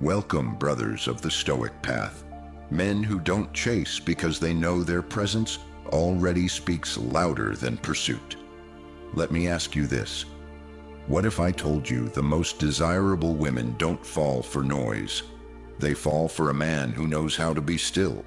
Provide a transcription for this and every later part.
Welcome, brothers of the Stoic path. Men who don't chase because they know their presence already speaks louder than pursuit. Let me ask you this. What if I told you the most desirable women don't fall for noise? They fall for a man who knows how to be still,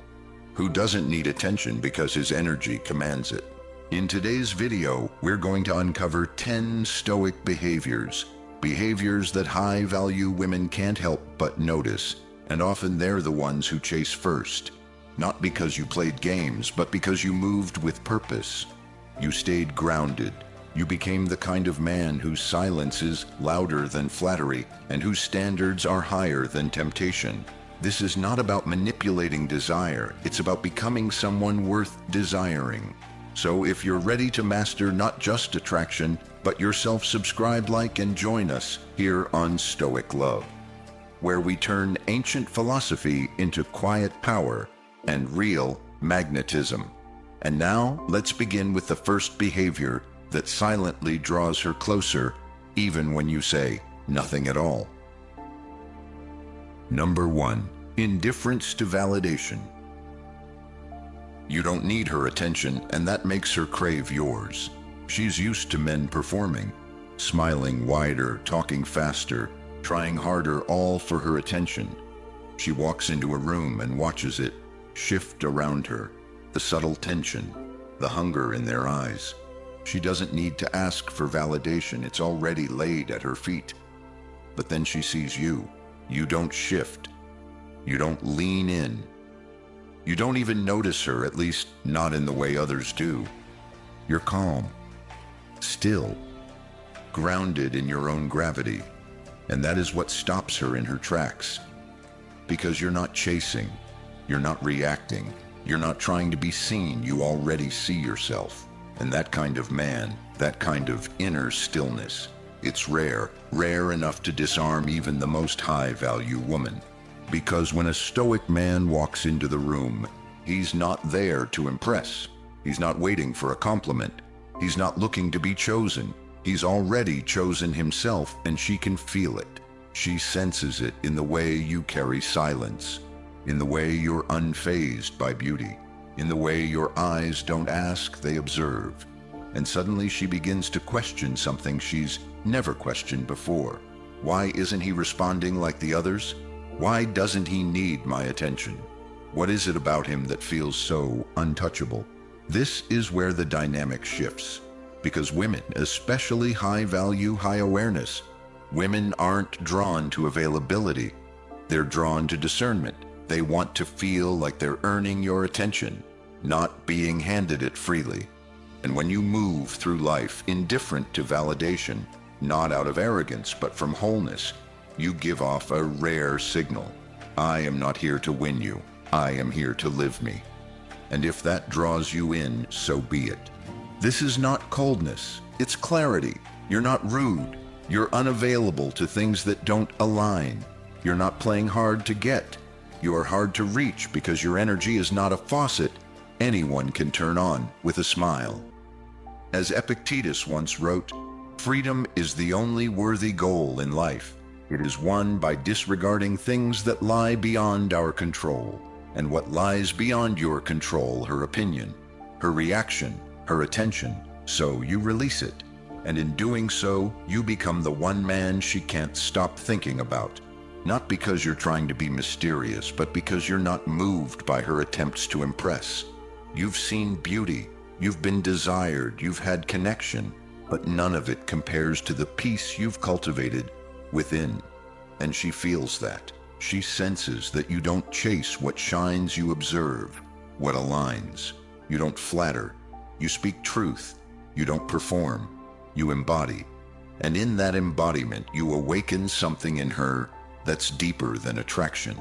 who doesn't need attention because his energy commands it. In today's video, we're going to uncover 10 Stoic behaviors that high-value women can't help but notice, and often they're the ones who chase first. Not because you played games, but because you moved with purpose. You stayed grounded. You became the kind of man whose silence is louder than flattery and whose standards are higher than temptation. This is not about manipulating desire. It's about becoming someone worth desiring. So if you're ready to master not just attraction, but yourself, subscribe, like, and join us here on Stoic Love, where we turn ancient philosophy into quiet power and real magnetism. And now, let's begin with the first behavior that silently draws her closer, even when you say nothing at all. Number 1. Indifference to validation. You don't need her attention, and that makes her crave yours. She's used to men performing, smiling wider, talking faster, trying harder, all for her attention. She walks into a room and watches it shift around her, the subtle tension, the hunger in their eyes. She doesn't need to ask for validation, it's already laid at her feet. But then she sees you. You don't shift. You don't lean in. You don't even notice her, at least not in the way others do. You're calm, still, grounded in your own gravity, and that is what stops her in her tracks. Because you're not chasing, you're not reacting, you're not trying to be seen, you already see yourself. And that kind of man, that kind of inner stillness, it's rare enough to disarm even the most high-value woman. Because when a Stoic man walks into the room, he's not there to impress. He's not waiting for a compliment. He's not looking to be chosen. He's already chosen himself, and she can feel it. She senses it in the way you carry silence, in the way you're unfazed by beauty, in the way your eyes don't ask, they observe. And suddenly she begins to question something she's never questioned before. Why isn't he responding like the others? Why doesn't he need my attention? What is it about him that feels so untouchable? This is where the dynamic shifts. Because women, especially high-value, high-awareness, women aren't drawn to availability. They're drawn to discernment. They want to feel like they're earning your attention, not being handed it freely. And when you move through life indifferent to validation, not out of arrogance but from wholeness, you give off a rare signal. I am not here to win you. I am here to live me. And if that draws you in, so be it. This is not coldness. It's clarity. You're not rude. You're unavailable to things that don't align. You're not playing hard to get. You are hard to reach because your energy is not a faucet anyone can turn on with a smile. As Epictetus once wrote, freedom is the only worthy goal in life. It is won by disregarding things that lie beyond our control. And what lies beyond your control, her opinion, her reaction, her attention, so you release it. And in doing so, you become the one man she can't stop thinking about. Not because you're trying to be mysterious, but because you're not moved by her attempts to impress. You've seen beauty, you've been desired, you've had connection, but none of it compares to the peace you've cultivated within. And she feels that. She senses that you don't chase what shines, you observe what aligns. You don't flatter. You speak truth. You don't perform. You embody. And in that embodiment, you awaken something in her that's deeper than attraction.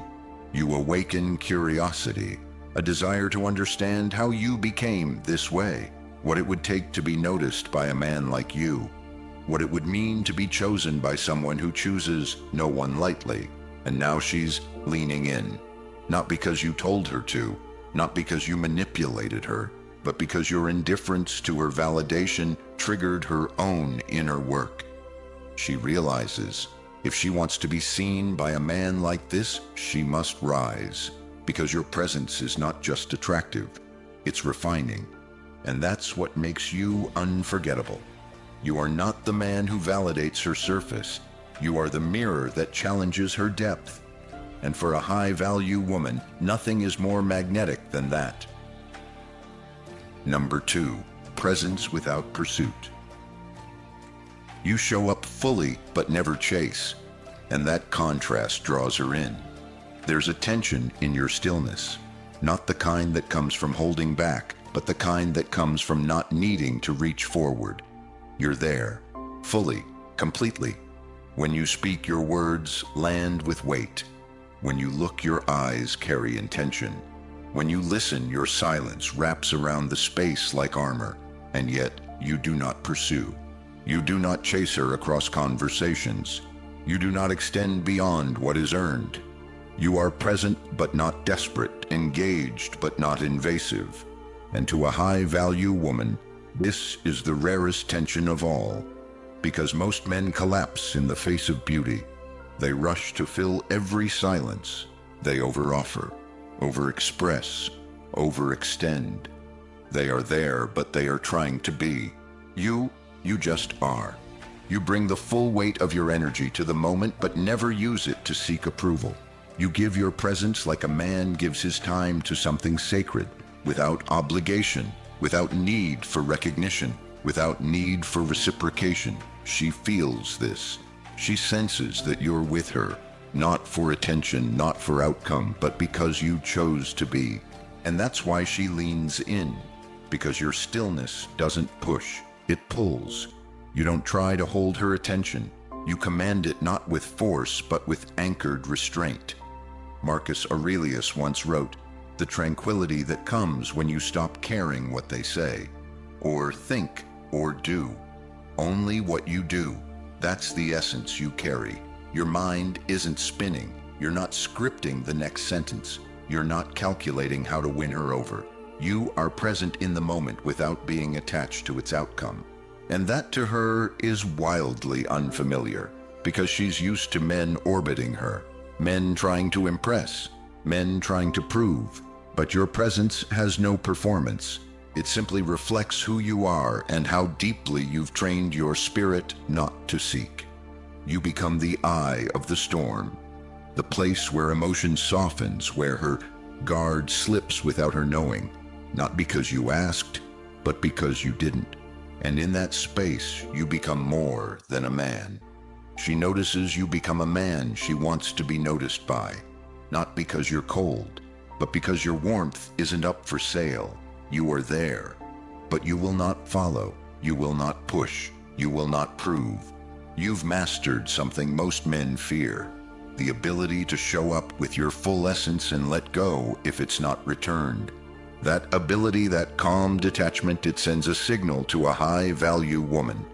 You awaken curiosity, a desire to understand how you became this way, what it would take to be noticed by a man like you, what it would mean to be chosen by someone who chooses no one lightly. And now she's leaning in, not because you told her to, not because you manipulated her, but because your indifference to her validation triggered her own inner work. She realizes If she wants to be seen by a man like this, she must rise, because your presence is not just attractive, it's refining. And that's what makes you unforgettable. You are not the man who validates her surface. You are the mirror that challenges her depth. And for a high-value woman, nothing is more magnetic than that. Number 2, presence without pursuit. You show up fully, but never chase, and that contrast draws her in. There's a tension in your stillness, not the kind that comes from holding back, but the kind that comes from not needing to reach forward. You're there, fully, completely. When you speak, your words land with weight. When you look, your eyes carry intention. When you listen, your silence wraps around the space like armor, and yet you do not pursue. You do not chase her across conversations. You do not extend beyond what is earned. You are present but not desperate, engaged but not invasive. And to a high-value woman, this is the rarest tension of all, because most men collapse in the face of beauty. They rush to fill every silence. They overoffer, overexpress, overextend. They are there, but they are trying to be. You just are. You bring the full weight of your energy to the moment, but never use it to seek approval. You give your presence like a man gives his time to something sacred, without obligation, without need for recognition, without need for reciprocation. She feels this. She senses that you're with her, not for attention, not for outcome, but because you chose to be. And that's why she leans in, because your stillness doesn't push, it pulls. You don't try to hold her attention. You command it not with force, but with anchored restraint. Marcus Aurelius once wrote, "The tranquility that comes when you stop caring what they say, or think, or do. Only what you do. That's the essence you carry. Your mind isn't spinning. You're not scripting the next sentence. You're not calculating how to win her over. You are present in the moment without being attached to its outcome." And that to her is wildly unfamiliar, because she's used to men orbiting her, men trying to impress, men trying to prove. But your presence has no performance. It simply reflects who you are and how deeply you've trained your spirit not to seek. You become the eye of the storm, the place where emotion softens, where her guard slips without her knowing, not because you asked, but because you didn't. And in that space, you become more than a man. She notices you become a man she wants to be noticed by, not because you're cold, but because your warmth isn't up for sale. You are there, but you will not follow, you will not push, you will not prove. You've mastered something most men fear, the ability to show up with your full essence and let go if it's not returned. That ability, that calm detachment, it sends a signal to a high-value woman.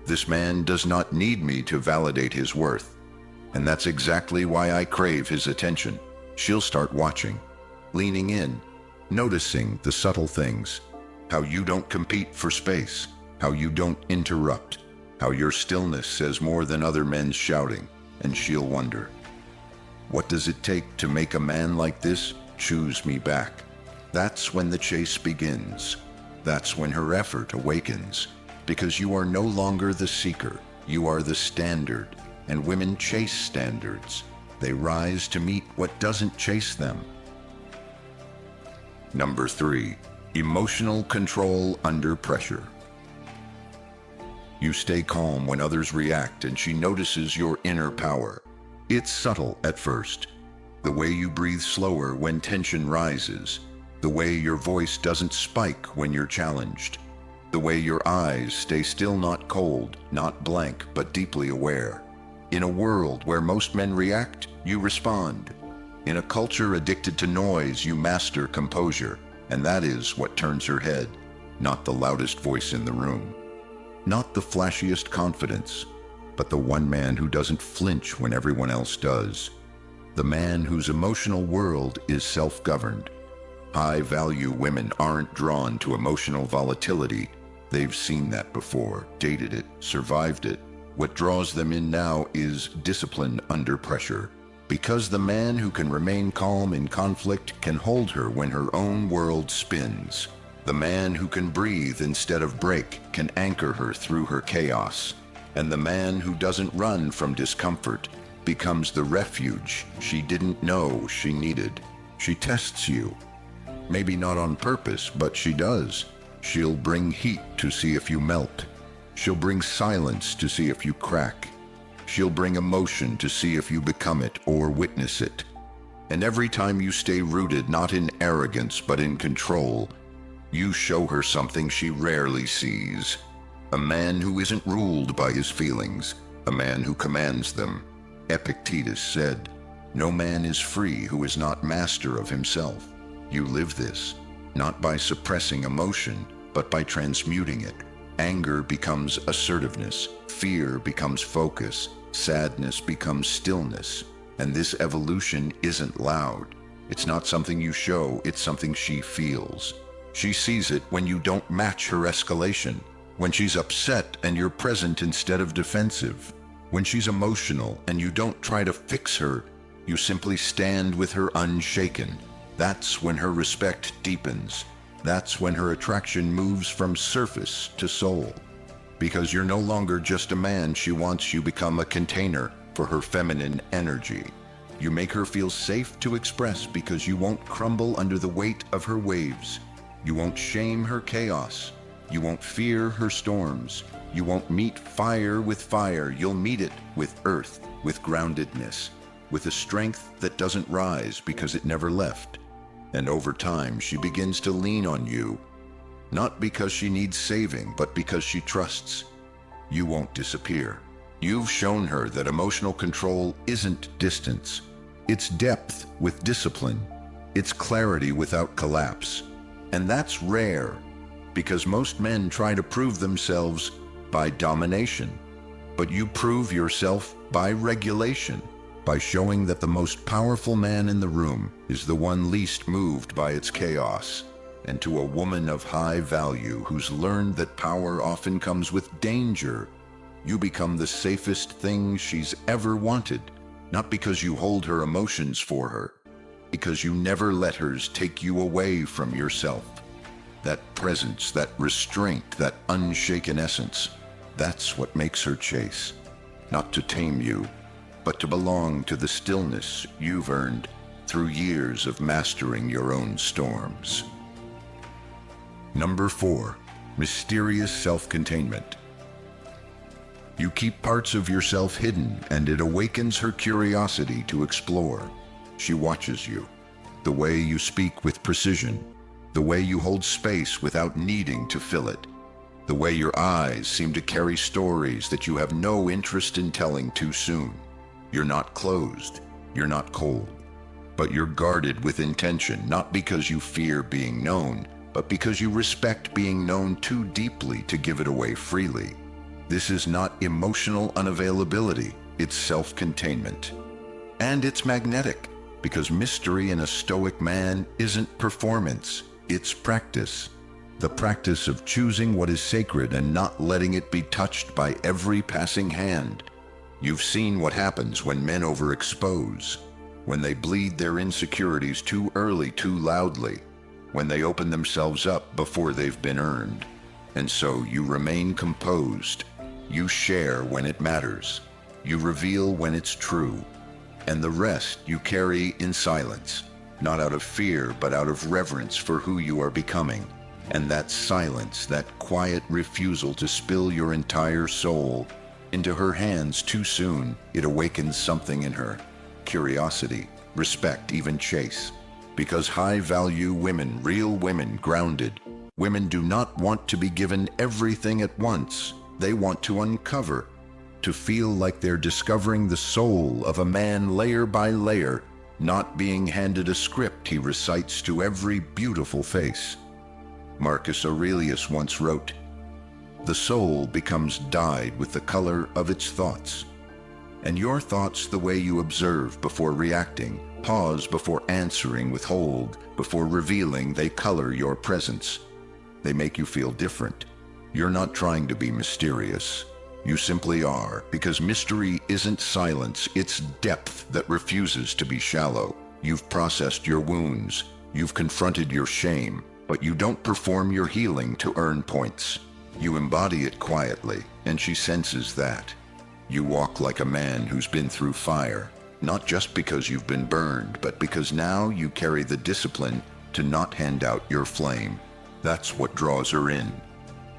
This man does not need me to validate his worth. And that's exactly why I crave his attention. She'll start watching, leaning in, noticing the subtle things, how you don't compete for space, how you don't interrupt, how your stillness says more than other men's shouting, and she'll wonder, what does it take to make a man like this choose me back? That's when the chase begins. That's when her effort awakens, because you are no longer the seeker, you are the standard, and women chase standards. They rise to meet what doesn't chase them. Number 3, emotional control under pressure. You stay calm when others react, and she notices your inner power. It's subtle at first. The way you breathe slower when tension rises, the way your voice doesn't spike when you're challenged, the way your eyes stay still, not cold, not blank, but deeply aware. In a world where most men react, you respond. In a culture addicted to noise, you master composure, and that is what turns her head, not the loudest voice in the room, not the flashiest confidence, but the one man who doesn't flinch when everyone else does, the man whose emotional world is self-governed. High-value women aren't drawn to emotional volatility. They've seen that before, dated it, survived it. What draws them in now is discipline under pressure. Because the man who can remain calm in conflict can hold her when her own world spins. The man who can breathe instead of break can anchor her through her chaos. And the man who doesn't run from discomfort becomes the refuge she didn't know she needed. She tests you. Maybe not on purpose, but she does. She'll bring heat to see if you melt. She'll bring silence to see if you crack. She'll bring emotion to see if you become it or witness it. And every time you stay rooted not in arrogance but in control, you show her something she rarely sees. A man who isn't ruled by his feelings, a man who commands them. Epictetus said, "No man is free who is not master of himself." You live this, not by suppressing emotion, but by transmuting it. Anger becomes assertiveness, fear becomes focus, sadness becomes stillness. And this evolution isn't loud. It's not something you show, it's something she feels. She sees it when you don't match her escalation, when she's upset and you're present instead of defensive, when she's emotional and you don't try to fix her, you simply stand with her unshaken. That's when her respect deepens. That's when her attraction moves from surface to soul. Because you're no longer just a man, she wants you become a container for her feminine energy. You make her feel safe to express because you won't crumble under the weight of her waves. You won't shame her chaos. You won't fear her storms. You won't meet fire with fire. You'll meet it with earth, with groundedness, with a strength that doesn't rise because it never left. And over time, she begins to lean on you, not because she needs saving, but because she trusts you won't disappear. You've shown her that emotional control isn't distance. It's depth with discipline. It's clarity without collapse. And that's rare, because most men try to prove themselves by domination. But you prove yourself by regulation, by showing that the most powerful man in the room is the one least moved by its chaos. And to a woman of high value who's learned that power often comes with danger, you become the safest thing she's ever wanted, not because you hold her emotions for her, because you never let hers take you away from yourself. That presence, that restraint, that unshaken essence, that's what makes her chase. Not to tame you, but to belong to the stillness you've earned through years of mastering your own storms. Number 4, mysterious self-containment. You keep parts of yourself hidden, and it awakens her curiosity to explore. She watches you, the way you speak with precision, the way you hold space without needing to fill it, the way your eyes seem to carry stories that you have no interest in telling too soon. You're not closed, you're not cold, but you're guarded with intention, not because you fear being known, but because you respect being known too deeply to give it away freely. This is not emotional unavailability, it's self-containment. And it's magnetic, because mystery in a Stoic man isn't performance, it's practice. The practice of choosing what is sacred and not letting it be touched by every passing hand. You've seen what happens when men overexpose, when they bleed their insecurities too early, too loudly, when they open themselves up before they've been earned. And so you remain composed. You share when it matters. You reveal when it's true. And the rest you carry in silence, not out of fear, but out of reverence for who you are becoming. And that silence, that quiet refusal to spill your entire soul into her hands too soon, it awakens something in her. Curiosity, respect, even chase. Because high-value women, real women, grounded, women do not want to be given everything at once. They want to uncover, to feel like they're discovering the soul of a man layer by layer, not being handed a script he recites to every beautiful face. Marcus Aurelius once wrote, "The soul becomes dyed with the color of its thoughts." And your thoughts, the way you observe before reacting, pause before answering, withhold before revealing, they color your presence. They make you feel different. You're not trying to be mysterious. You simply are, because mystery isn't silence, it's depth that refuses to be shallow. You've processed your wounds, you've confronted your shame, but you don't perform your healing to earn points. You embody it quietly, and she senses that. You walk like a man who's been through fire, not just because you've been burned, but because now you carry the discipline to not hand out your flame. That's what draws her in.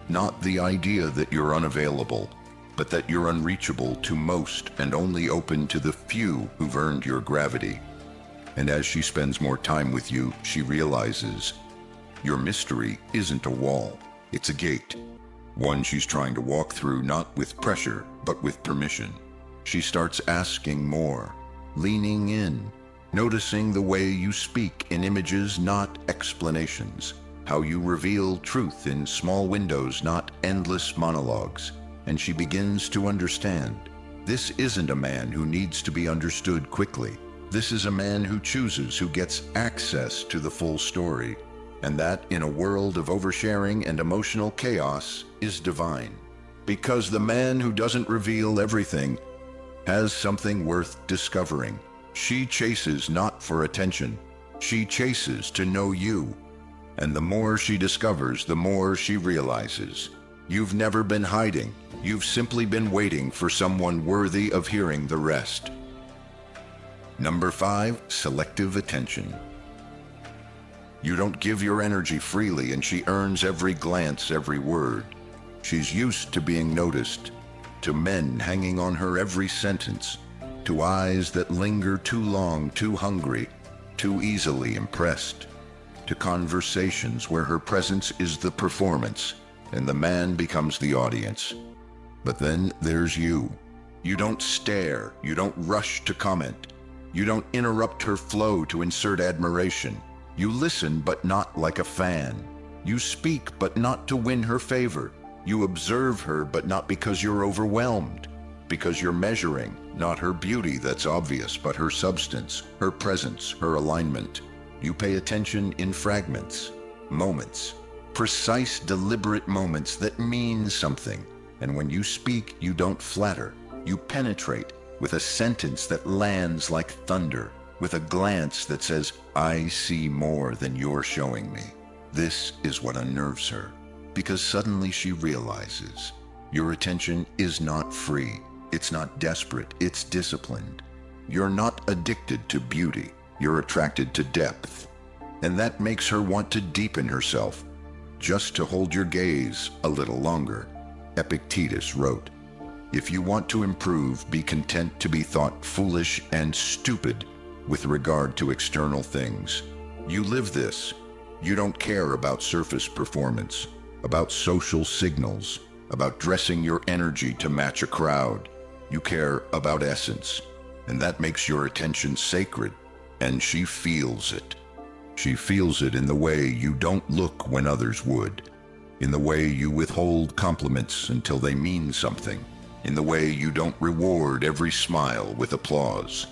Not the idea that you're unavailable, but that you're unreachable to most and only open to the few who've earned your gravity. And as she spends more time with you, she realizes your mystery isn't a wall, it's a gate. One she's trying to walk through not with pressure, but with permission. She starts asking more, leaning in, noticing the way you speak in images, not explanations, how you reveal truth in small windows, not endless monologues. And she begins to understand. This isn't a man who needs to be understood quickly. This is a man who chooses, who gets access to the full story. And that, in a world of oversharing and emotional chaos, is divine. Because the man who doesn't reveal everything has something worth discovering. She chases not for attention. She chases to know you. And the more she discovers, the more she realizes. You've never been hiding. You've simply been waiting for someone worthy of hearing the rest. Number 5, selective attention. You don't give your energy freely, and she earns every glance, every word. She's used to being noticed, to men hanging on her every sentence, to eyes that linger too long, too hungry, too easily impressed, to conversations where her presence is the performance, and the man becomes the audience. But then there's you. You don't stare, you don't rush to comment, you don't interrupt her flow to insert admiration. You listen, but not like a fan. You speak, but not to win her favor. You observe her, but not because you're overwhelmed, because you're measuring, not her beauty that's obvious, but her substance, her presence, her alignment. You pay attention in fragments, moments, precise, deliberate moments that mean something. And when you speak, you don't flatter. You penetrate with a sentence that lands like thunder, with a glance that says, I see more than you're showing me. This is what unnerves her, because suddenly she realizes your attention is not free. It's not desperate. It's disciplined. You're not addicted to beauty. You're attracted to depth. And that makes her want to deepen herself, just to hold your gaze a little longer. Epictetus wrote, if you want to improve, be content to be thought foolish and stupid with regard to external things. You live this. You don't care about surface performance, about social signals, about dressing your energy to match a crowd. You care about essence, and that makes your attention sacred, and she feels it. She feels it in the way you don't look when others would, in the way you withhold compliments until they mean something, in the way you don't reward every smile with applause.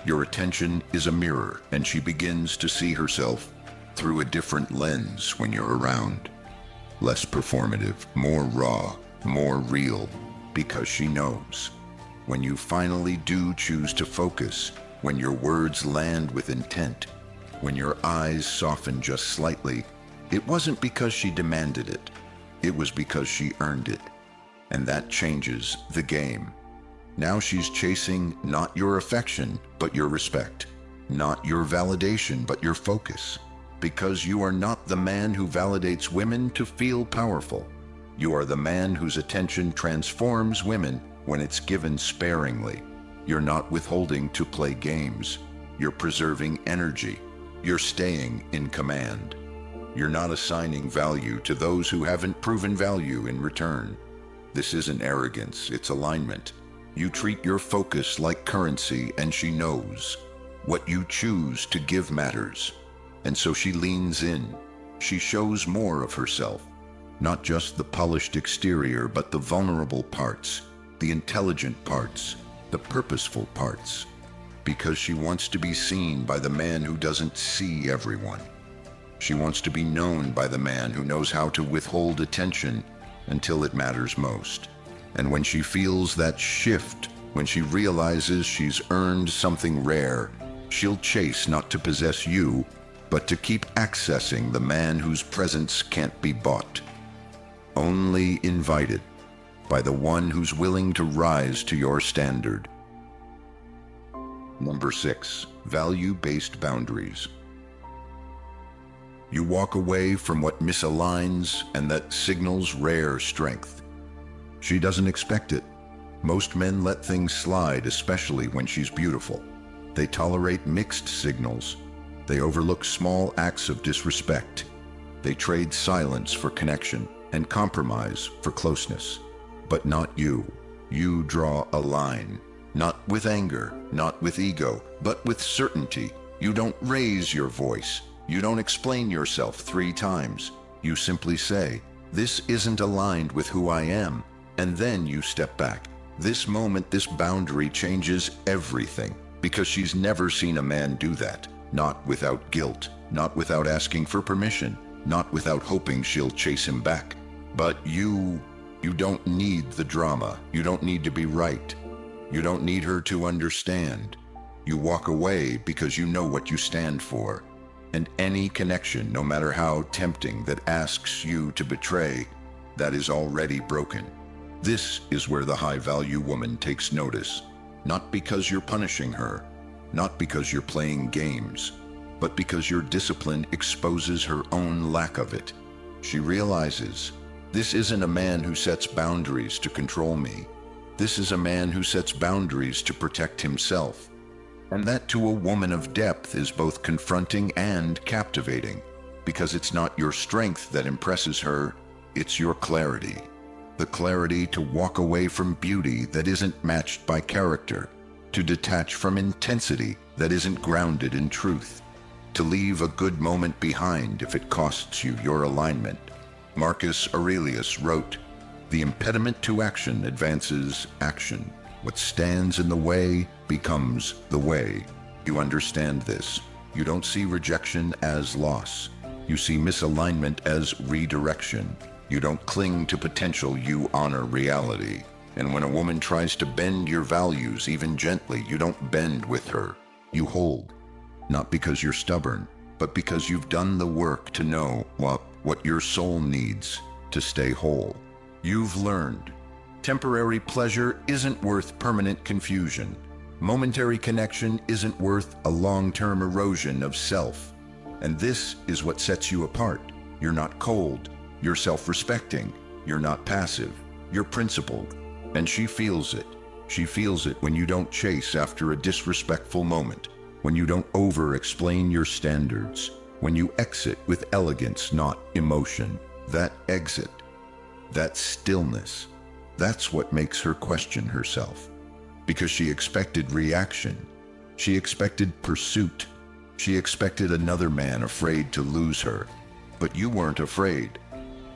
Your attention is a mirror, and she begins to see herself through a different lens when you're around. Less performative, more raw, more real, because she knows. When you finally do choose to focus, when your words land with intent, when your eyes soften just slightly, it wasn't because she demanded it. It was because she earned it. And that changes the game. Now she's chasing not your affection, but your respect. Not your validation, but your focus. Because you are not the man who validates women to feel powerful. You are the man whose attention transforms women when it's given sparingly. You're not withholding to play games. You're preserving energy. You're staying in command. You're not assigning value to those who haven't proven value in return. This isn't arrogance, it's alignment. You treat your focus like currency, and she knows. What you choose to give matters. And so she leans in. She shows more of herself. Not just the polished exterior, but the vulnerable parts, the intelligent parts, the purposeful parts. Because she wants to be seen by the man who doesn't see everyone. She wants to be known by the man who knows how to withhold attention until it matters most. And when she feels that shift, when she realizes she's earned something rare, she'll chase not to possess you, but to keep accessing the man whose presence can't be bought. Only invited by the one who's willing to rise to your standard. Number 6, value-based boundaries. You walk away from what misaligns, and that signals rare strength. She doesn't expect it. Most men let things slide, especially when she's beautiful. They tolerate mixed signals. They overlook small acts of disrespect. They trade silence for connection and compromise for closeness. But not you. You draw a line. Not with anger, not with ego, but with certainty. You don't raise your voice. You don't explain yourself 3 times. You simply say, "This isn't aligned with who I am," and then you step back. This moment, this boundary changes everything, because she's never seen a man do that. Not without guilt, not without asking for permission, not without hoping she'll chase him back. But you don't need the drama. You don't need to be right. You don't need her to understand. You walk away because you know what you stand for. And any connection, no matter how tempting, that asks you to betray, that is already broken. This is where the high-value woman takes notice. Not because you're punishing her, not because you're playing games, but because your discipline exposes her own lack of it. She realizes, this isn't a man who sets boundaries to control me. This is a man who sets boundaries to protect himself. And that to a woman of depth is both confronting and captivating, because it's not your strength that impresses her, it's your clarity. The clarity to walk away from beauty that isn't matched by character, to detach from intensity that isn't grounded in truth, to leave a good moment behind if it costs you your alignment. Marcus Aurelius wrote, "The impediment to action advances action. What stands in the way becomes the way." You understand this. You don't see rejection as loss. You see misalignment as redirection. You don't cling to potential, you honor reality. And when a woman tries to bend your values, even gently, you don't bend with her. You hold. Not because you're stubborn, but because you've done the work to know what your soul needs to stay whole. You've learned. Temporary pleasure isn't worth permanent confusion. Momentary connection isn't worth a long-term erosion of self. And this is what sets you apart. You're not cold. You're self-respecting. You're not passive. You're principled. And she feels it. She feels it when you don't chase after a disrespectful moment, when you don't over-explain your standards, when you exit with elegance, not emotion. That exit, that stillness, that's what makes her question herself. Because she expected reaction. She expected pursuit. She expected another man afraid to lose her. But you weren't afraid.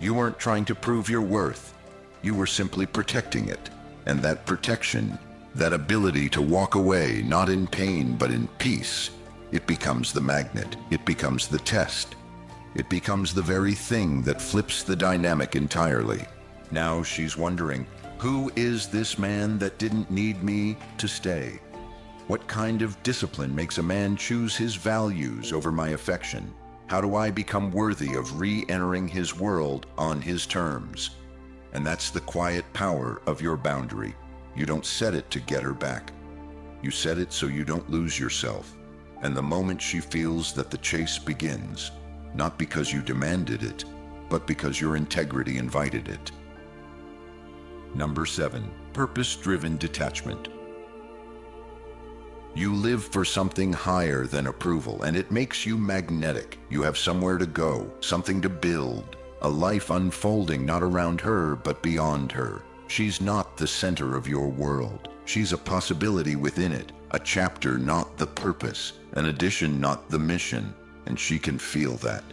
You weren't trying to prove your worth. You were simply protecting it. And that protection, that ability to walk away, not in pain but in peace, it becomes the magnet. It becomes the test. It becomes the very thing that flips the dynamic entirely. Now she's wondering, who is this man that didn't need me to stay? What kind of discipline makes a man choose his values over my affection? How do I become worthy of re-entering his world on his terms? And that's the quiet power of your boundary. You don't set it to get her back. You set it so you don't lose yourself. And the moment she feels that the chase begins, not because you demanded it, but because your integrity invited it. Number 7, purpose-driven detachment. You live for something higher than approval, and it makes you magnetic. You have somewhere to go, something to build, a life unfolding not around her, but beyond her. She's not the center of your world. She's a possibility within it, a chapter, not the purpose, an addition, not the mission. And she can feel that,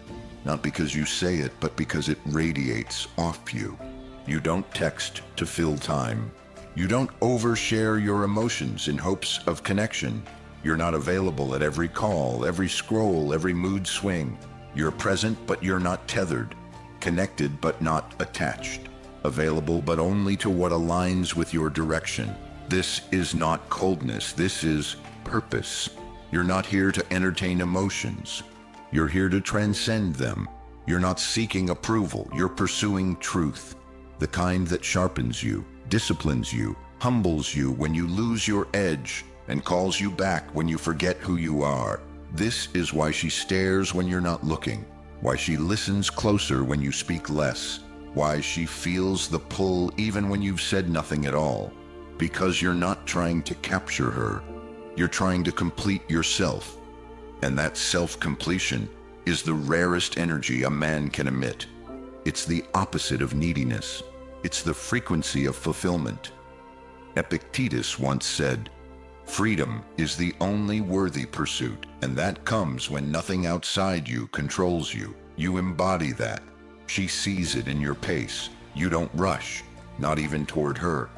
not because you say it, but because it radiates off you. You don't text to fill time. You don't overshare your emotions in hopes of connection. You're not available at every call, every scroll, every mood swing. You're present, but you're not tethered. Connected, but not attached. available but only to what aligns with your direction. This is not coldness, this is purpose. You're not here to entertain emotions. You're here to transcend them. You're not seeking approval, you're pursuing truth. The kind that sharpens you, disciplines you, humbles you when you lose your edge, and calls you back when you forget who you are. This is why she stares when you're not looking, why she listens closer when you speak less, why she feels the pull even when you've said nothing at all. Because you're not trying to capture her, you're trying to complete yourself. And that self-completion is the rarest energy a man can emit. It's the opposite of neediness. It's the frequency of fulfillment. Epictetus once said, "Freedom is the only worthy pursuit, and that comes when nothing outside you controls you. You embody that. She sees it in your pace. You don't rush, not even toward her.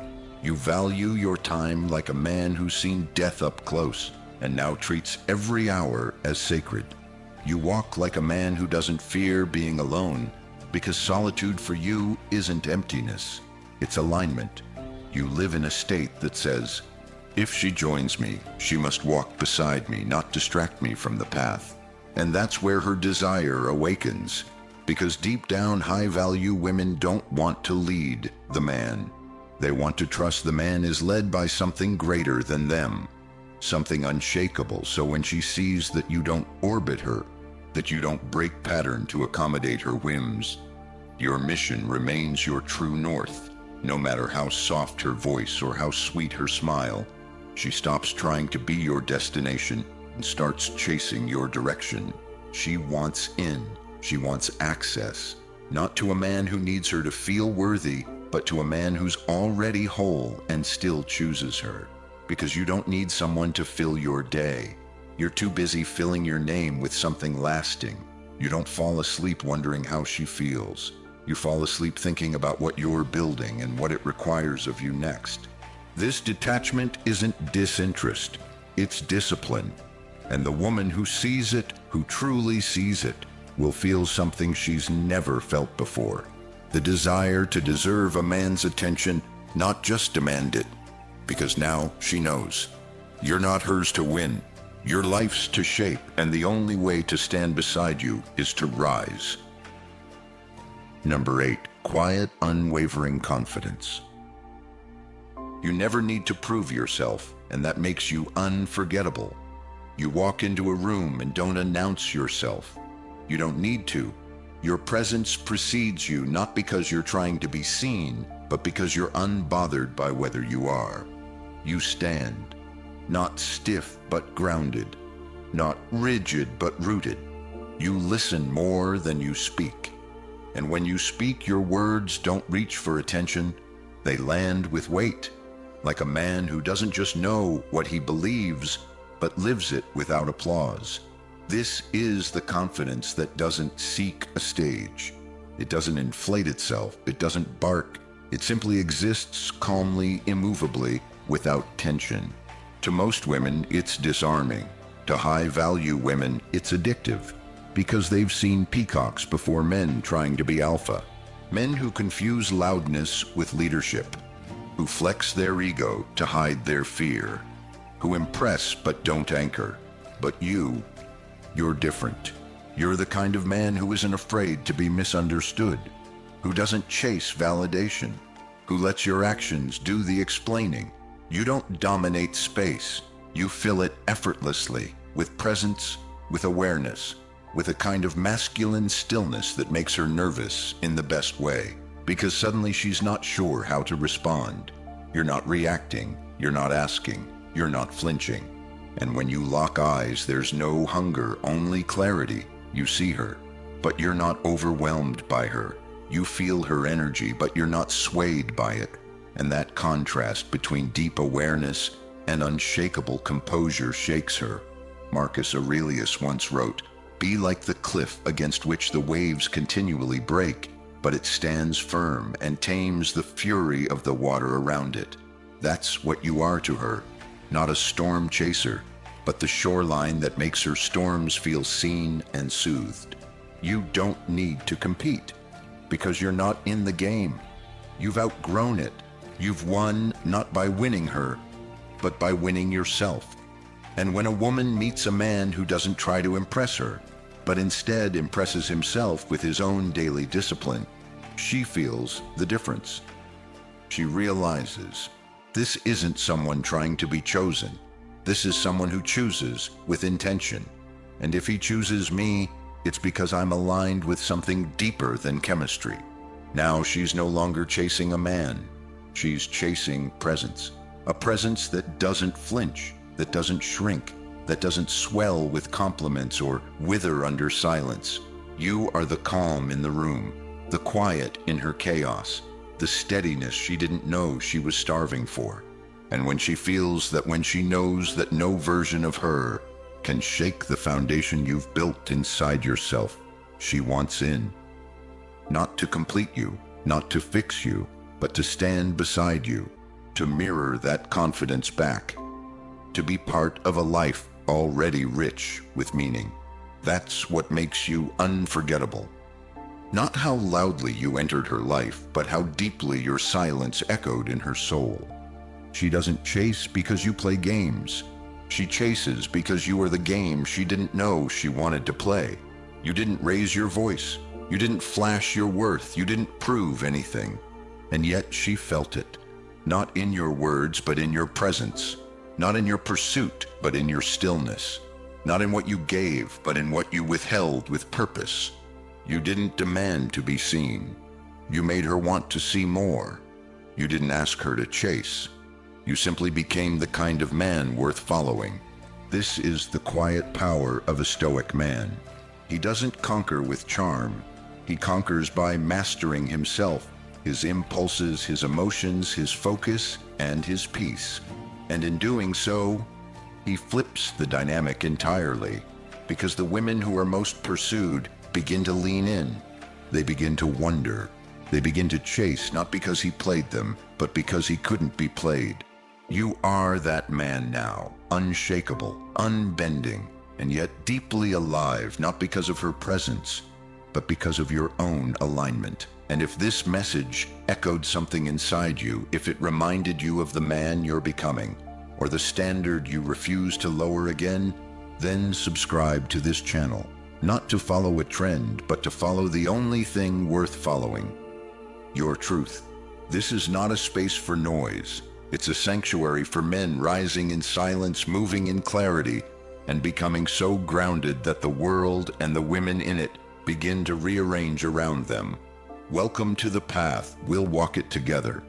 You value your time like a man who's seen death up close and now treats every hour as sacred. You walk like a man who doesn't fear being alone, because solitude for you isn't emptiness, it's alignment. You live in a state that says, if she joins me, she must walk beside me, not distract me from the path. And that's where her desire awakens, because deep down high-value women don't want to lead the man. They want to trust the man is led by something greater than them, something unshakable. So when she sees that you don't orbit her, that you don't break pattern to accommodate her whims, your mission remains your true north. No matter how soft her voice or how sweet her smile, she stops trying to be your destination and starts chasing your direction. She wants in, she wants access, not to a man who needs her to feel worthy, but to a man who's already whole and still chooses her. Because you don't need someone to fill your day. You're too busy filling your name with something lasting. You don't fall asleep wondering how she feels. You fall asleep thinking about what you're building and what it requires of you next. This detachment isn't disinterest, it's discipline. And the woman who sees it, who truly sees it, will feel something she's never felt before. The desire to deserve a man's attention, not just demand it. Because now she knows. You're not hers to win. Your life's to shape, and the only way to stand beside you is to rise. Number 8, quiet, unwavering confidence. You never need to prove yourself, and that makes you unforgettable. You walk into a room and don't announce yourself. You don't need to. Your presence precedes you, not because you're trying to be seen, but because you're unbothered by whether you are. You stand, not stiff but grounded, not rigid but rooted. You listen more than you speak. And when you speak, your words don't reach for attention, they land with weight, like a man who doesn't just know what he believes, but lives it without applause. This is the confidence that doesn't seek a stage. It doesn't inflate itself, it doesn't bark. It simply exists calmly, immovably, without tension. To most women, it's disarming. To high-value women, it's addictive, because they've seen peacocks before men trying to be alpha. Men who confuse loudness with leadership, who flex their ego to hide their fear, who impress but don't anchor. But you're different. You're the kind of man who isn't afraid to be misunderstood, who doesn't chase validation, who lets your actions do the explaining. You don't dominate space. You fill it effortlessly, with presence, with awareness, with a kind of masculine stillness that makes her nervous in the best way, because suddenly she's not sure how to respond. You're not reacting, you're not asking, you're not flinching. And when you lock eyes, there's no hunger, only clarity. You see her, but you're not overwhelmed by her. You feel her energy, but you're not swayed by it. And that contrast between deep awareness and unshakable composure shakes her. Marcus Aurelius once wrote, "Be like the cliff against which the waves continually break, but it stands firm and tames the fury of the water around it." That's what you are to her. Not a storm chaser, but the shoreline that makes her storms feel seen and soothed. You don't need to compete, because you're not in the game. You've outgrown it. You've won not by winning her, but by winning yourself. And when a woman meets a man who doesn't try to impress her, but instead impresses himself with his own daily discipline, she feels the difference. She realizes, this isn't someone trying to be chosen. This is someone who chooses with intention. And if he chooses me, it's because I'm aligned with something deeper than chemistry. Now she's no longer chasing a man. She's chasing presence. A presence that doesn't flinch, that doesn't shrink, that doesn't swell with compliments or wither under silence. You are the calm in the room, the quiet in her chaos, the steadiness she didn't know she was starving for. And when she feels that, when she knows that no version of her can shake the foundation you've built inside yourself, she wants in. Not to complete you, not to fix you, but to stand beside you, to mirror that confidence back, to be part of a life already rich with meaning. That's what makes you unforgettable. Not how loudly you entered her life, but how deeply your silence echoed in her soul. She doesn't chase because you play games. She chases because you are the game she didn't know she wanted to play. You didn't raise your voice. You didn't flash your worth. You didn't prove anything. And yet she felt it. Not in your words, but in your presence. Not in your pursuit, but in your stillness. Not in what you gave, but in what you withheld with purpose. You didn't demand to be seen. You made her want to see more. You didn't ask her to chase. You simply became the kind of man worth following. This is the quiet power of a Stoic man. He doesn't conquer with charm. He conquers by mastering himself, his impulses, his emotions, his focus, and his peace. And in doing so, he flips the dynamic entirely, because the women who are most pursued begin to lean in. They begin to wonder. They begin to chase, not because he played them, but because he couldn't be played. You are that man now, unshakable, unbending, and yet deeply alive, not because of her presence, but because of your own alignment. And if this message echoed something inside you, if it reminded you of the man you're becoming, or the standard you refuse to lower again, then subscribe to this channel. Not to follow a trend, but to follow the only thing worth following: your truth. This is not a space for noise. It's a sanctuary for men rising in silence, moving in clarity, and becoming so grounded that the world and the women in it begin to rearrange around them. Welcome to the path. We'll walk it together.